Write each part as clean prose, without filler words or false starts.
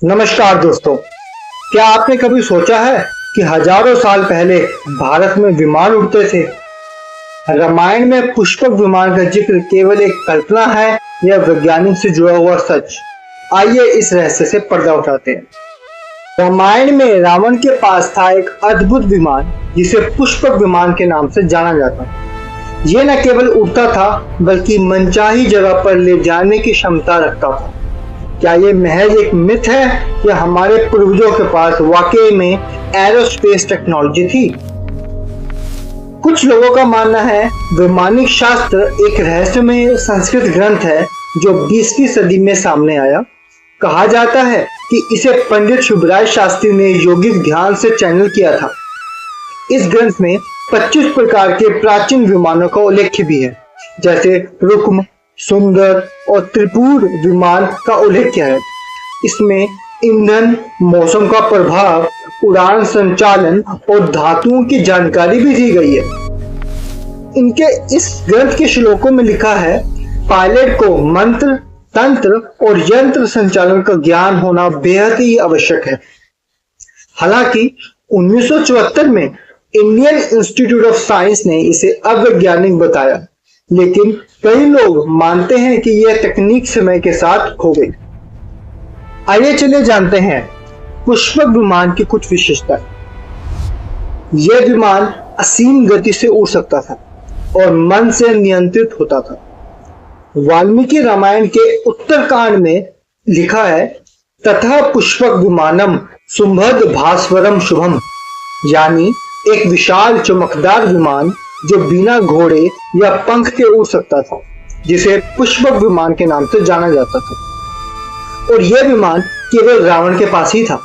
नमस्कार दोस्तों, क्या आपने कभी सोचा है कि हजारों साल पहले भारत में विमान उड़ते थे? रामायण में पुष्पक विमान का जिक्र केवल एक कल्पना है या वैज्ञानिक से जुड़ा हुआ सच? आइए इस रहस्य से पर्दा उठाते हैं। रामायण में रावण के पास था एक अद्भुत विमान जिसे पुष्पक विमान के नाम से जाना जाता। यह न केवल उड़ता था बल्कि मनचाही जगह पर ले जाने की क्षमता रखता था। क्या ये महज एक मिथ है या हमारे पूर्वजों के पास वाकई में एरोस्पेस टेक्नोलॉजी थी? कुछ लोगों का मानना है वैमानिक शास्त्र एक रहस्यमय संस्कृत ग्रंथ है जो 20वीं सदी में सामने आया। कहा जाता है कि इसे पंडित शुभराज शास्त्री ने यौगिक ध्यान से चैनल किया था। इस ग्रंथ में 25 प्रकार के प्राचीन विमानों का उल्लेख भी है, जैसे रुक्म, सुंदर और त्रिपुर विमान का उल्लेख किया है। इसमें ईंधन, मौसम का प्रभाव, उड़ान संचालन और धातुओं की जानकारी भी दी गई है। इनके इस ग्रंथ के श्लोकों में लिखा है, पायलट को मंत्र, तंत्र और यंत्र संचालन का ज्ञान होना बेहद ही आवश्यक है। हालांकि 1974 में इंडियन इंस्टीट्यूट ऑफ साइंस ने इसे अवैज्ञानिक बताया, लेकिन कई लोग मानते हैं कि यह तकनीक समय के साथ खो गई। आइए चले जानते हैं पुष्पक विमान की कुछ विशेषताएं। यह विमान असीम गति से उड़ सकता था और मन से नियंत्रित होता था। वाल्मीकि रामायण के उत्तरकांड में लिखा है, तथा पुष्पक विमानम सुंभद भास्वरम शुभम, यानी एक विशाल चमकदार विमान जो बिना घोड़े या पंख के उड़ सकता था, जिसे पुष्पक विमान के नाम से जाना जाता था। और यह विमान केवल रावण के पास ही था,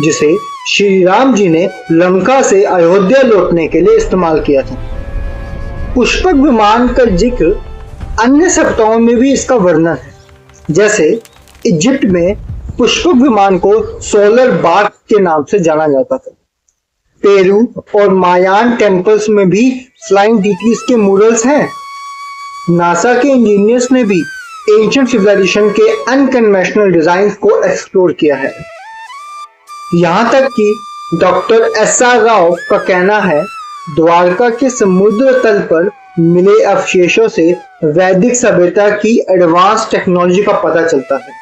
जिसे श्री राम जी ने लंका से अयोध्या लौटने के लिए इस्तेमाल किया था। पुष्पक विमान का जिक्र अन्य सभ्यताओं में भी इसका वर्णन है, जैसे इजिप्ट में पुष्पक विमान को सोलर बार्क के नाम से जाना जाता था। पेरू और मायान टेम्पल्स में भी फ्लाइंग डीटीज के मॉडल्स हैं। नासा के इंजीनियर्स ने भी एंशिएंट सिविलाइजेशन के अनकन्वेंशनल डिजाइन को एक्सप्लोर किया है। यहाँ तक कि डॉक्टर एस.आर. राव का कहना है, द्वारका के समुद्र तल पर मिले अवशेषों से वैदिक सभ्यता की एडवांस टेक्नोलॉजी का पता चलता है।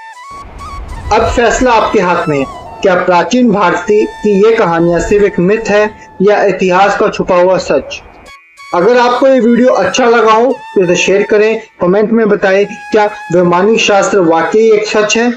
अब फैसला आपके हाथ में है। क्या प्राचीन भारतीय की ये कहानियां सिर्फ एक मिथ है या इतिहास का छुपा हुआ सच? अगर आपको ये वीडियो अच्छा लगा हो तो इसे शेयर करें, कमेंट में बताएं क्या वैमानिक शास्त्र वाकई एक सच है।